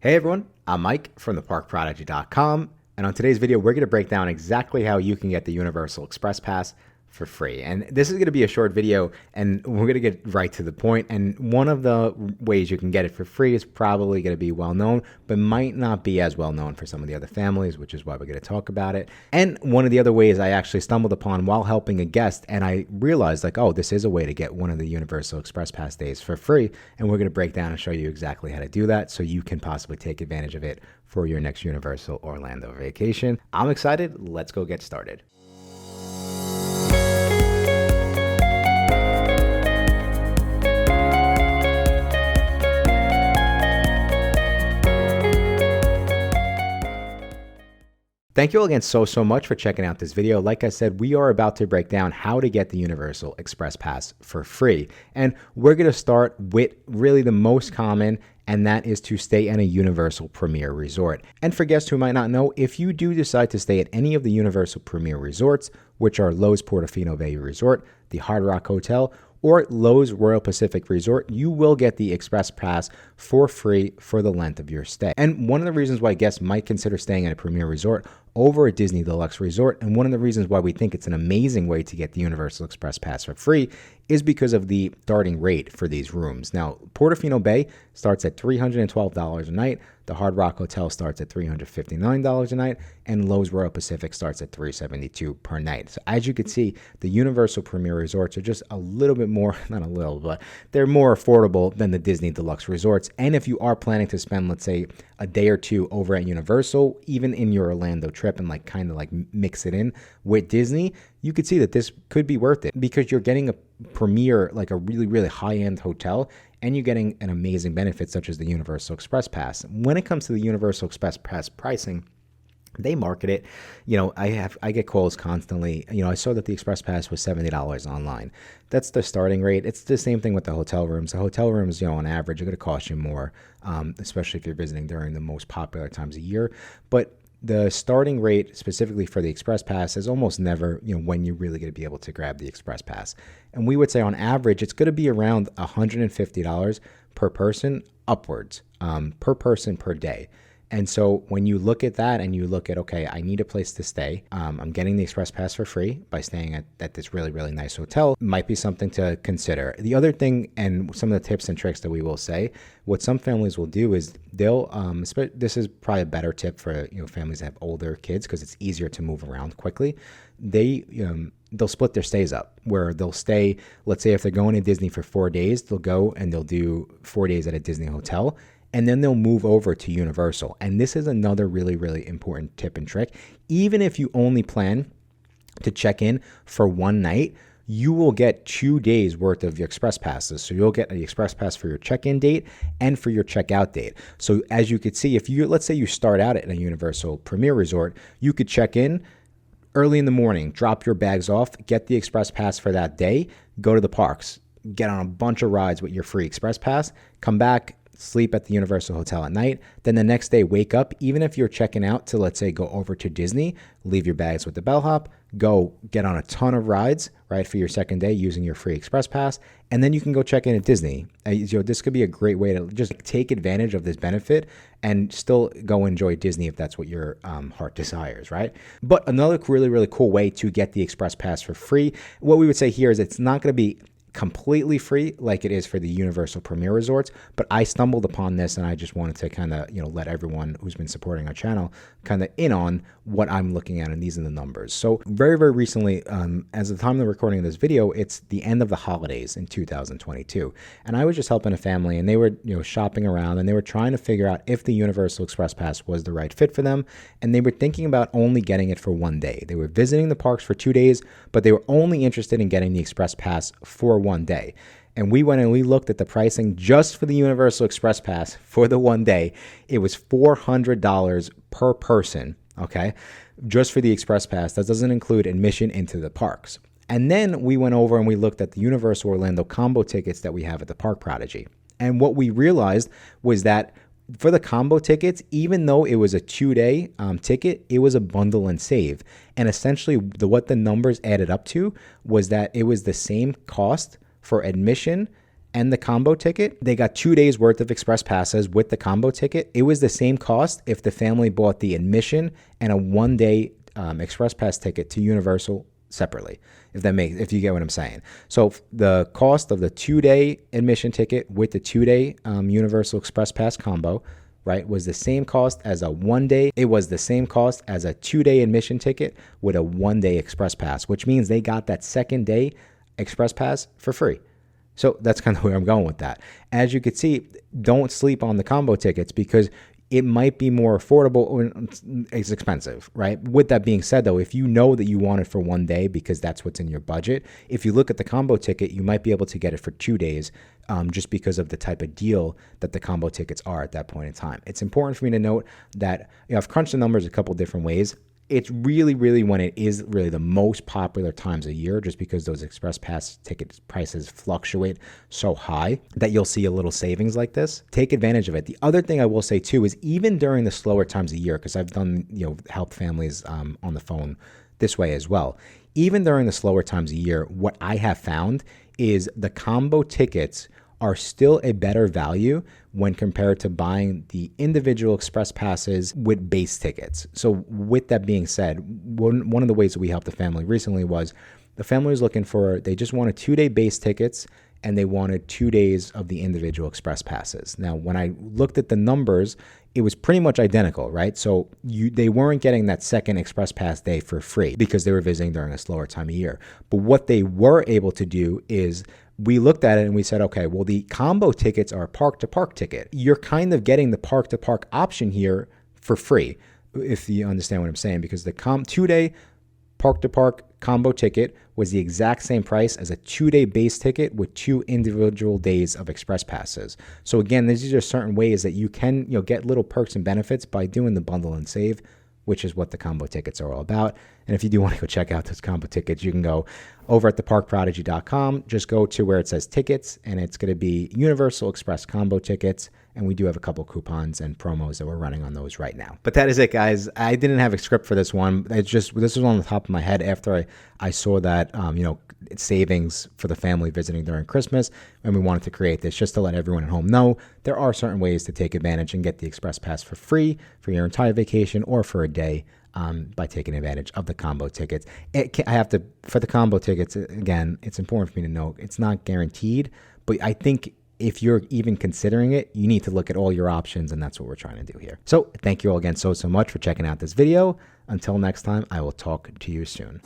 Hey everyone, I'm Mike from theparkprodigy.com, and on today's video, we're going to break down exactly how you can get the Universal Express Pass for free. And this is going to be a short video, and we're going to get right to the point. And one of the ways you can get it for free is probably going to be well known, but might not be as well known for some of the other families, which is why we're going to talk about it. And one of the other ways I actually stumbled upon while helping a guest, and I realized like, oh, this is a way to get one of the Universal Express Pass days for free. And we're going to break down and show you exactly how to do that so you can possibly take advantage of it for your next Universal Orlando vacation. I'm excited. Let's go get started. Thank you all again so much for checking out this video. Like I said, we are about to break down how to get the Universal Express Pass for free. And we're going to start with really the most common, and that is to stay in a Universal Premier Resort. And for guests who might not know, if you do decide to stay at any of the Universal Premier Resorts, which are Loews Portofino Bay Resort, the Hard Rock Hotel, or Loews Royal Pacific Resort, you will get the Express Pass for free for the length of your stay. And one of the reasons why guests might consider staying at a Premier Resort over a Disney Deluxe Resort, and one of the reasons why we think it's an amazing way to get the Universal Express Pass for free, is because of the starting rate for these rooms. Now, Portofino Bay starts at $312 a night, the Hard Rock Hotel starts at $359 a night, and Loews Royal Pacific starts at $372 per night. So as you can see, the Universal Premier Resorts are just a little bit more, not a little, but they're more affordable than the Disney Deluxe Resorts. And if you are planning to spend, let's say, a day or two over at Universal, even in your Orlando trip, and like kind of like mix it in with Disney, you could see that this could be worth it because you're getting a premier, like a really high-end hotel, and you're getting an amazing benefit such as the Universal Express Pass. When it comes to the Universal Express Pass pricing, they market it. You know, I get calls constantly. You know, I saw that the Express Pass was $70 online. That's the starting rate. It's the same thing with the hotel rooms. The hotel rooms, you know, on average, are going to cost you more, especially if you're visiting during the most popular times of year. But the starting rate specifically for the Express Pass is almost never, you know, when you're really going to be able to grab the Express Pass. And we would say on average, it's going to be around $150 per person upwards, per person per day. And so when you look at that and you look at, okay, I need a place to stay. I'm getting the Express Pass for free by staying at this really nice hotel. Might be something to consider. The other thing, and some of the tips and tricks that we will say, what some families will do is they'll, this is probably a better tip for, you know, families that have older kids because it's easier to move around quickly. They'll split their stays up where they'll stay, let's say if they're going to Disney for 4 days, they'll go and they'll do 4 days at a Disney hotel. And then they'll move over to Universal. And this is another really important tip and trick. Even if you only plan to check in for one night, you will get 2 days worth of your Express Passes. So you'll get an Express Pass for your check-in date and for your checkout date. So as you could see, if you, let's say you start out at a Universal Premier Resort, you could check in early in the morning, drop your bags off, get the Express Pass for that day, go to the parks, get on a bunch of rides with your free Express Pass, come back, sleep at the Universal Hotel at night, then the next day wake up, even if you're checking out to, let's say, go over to Disney, leave your bags with the bellhop, go get on a ton of rides, right, for your second day using your free Express Pass, and then you can go check in at Disney. You know, this could be a great way to just take advantage of this benefit and still go enjoy Disney if that's what your heart desires, right? But another really cool way to get the Express Pass for free, what we would say here is it's not going to be completely free like it is for the Universal Premier Resorts, but I stumbled upon this and I just wanted to kind of, you know, let everyone who's been supporting our channel kind of in on what I'm looking at, and these are the numbers. So very recently, as of the time of the recording of this video, it's the end of the holidays in 2022, and I was just helping a family, and they were, you know, shopping around, and they were trying to figure out if the Universal Express Pass was the right fit for them, and they were thinking about only getting it for one day. They were visiting the parks for 2 days, but they were only interested in getting the Express Pass for one day. And we went and we looked at the pricing just for the Universal Express Pass for the one day. It was $400 per person, okay, just for the Express Pass. That doesn't include admission into the parks. And then we went over and we looked at the Universal Orlando combo tickets that we have at the Park Prodigy. And what we realized was that for the combo tickets, even though it was a 2-day ticket, it was a bundle and save. And essentially what the numbers added up to was that it was the same cost for admission and the combo ticket, they got 2 days worth of express passes with the combo ticket. It was the same cost if the family bought the admission and a 1-day express pass ticket to Universal separately, if you get what I'm saying. So the cost of the 2-day admission ticket with the 2-day Universal Express Pass combo, right, was the same cost as a 1-day. It was the same cost as a 2-day admission ticket with a 1-day express pass, which means they got that second day express pass for free. So that's kind of where I'm going with that. As you can see, don't sleep on the combo tickets because it might be more affordable or it's expensive, right? With that being said, though, if you know that you want it for 1 day because that's what's in your budget, if you look at the combo ticket, you might be able to get it for 2 days just because of the type of deal that the combo tickets are at that point in time. It's important for me to note that I've crunched the numbers a couple different ways. It's really when it is really the most popular times a year, just because those express pass ticket prices fluctuate so high that you'll see a little savings like this. Take advantage of it. The other thing I will say too is even during the slower times of year, because I've done help families on the phone this way as well. Even during the slower times of year, what I have found is the combo tickets are still a better value when compared to buying the individual express passes with base tickets. So with that being said, one of the ways that we helped the family recently was the family was looking they just wanted 2-day base tickets and they wanted 2 days of the individual express passes. Now, when I looked at the numbers, it was pretty much identical, right? So they weren't getting that second express pass day for free because they were visiting during a slower time of year. But what they were able to do is we looked at it and we said, okay, well, the combo tickets are a park-to-park ticket. You're kind of getting the park-to-park option here for free, if you understand what I'm saying, because the 2-day park-to-park combo ticket was the exact same price as a 2-day base ticket with 2 individual days of express passes. So again, these are certain ways that you can get little perks and benefits by doing the bundle and save, which is what the combo tickets are all about. And if you do want to go check out those combo tickets, you can go over at theparkprodigy.com. Just go to where it says tickets, and it's going to be Universal Express combo tickets. And we do have a couple coupons and promos that we're running on those right now. But that is it, guys. I didn't have a script for this one. This was on the top of my head after I saw that, savings for the family visiting during Christmas. And we wanted to create this just to let everyone at home know there are certain ways to take advantage and get the express pass for free for your entire vacation or for a day. By taking advantage of the combo tickets. For the combo tickets, again, it's important for me to know it's not guaranteed, but I think if you're even considering it, you need to look at all your options, and that's what we're trying to do here. So thank you all again so much for checking out this video. Until next time, I will talk to you soon.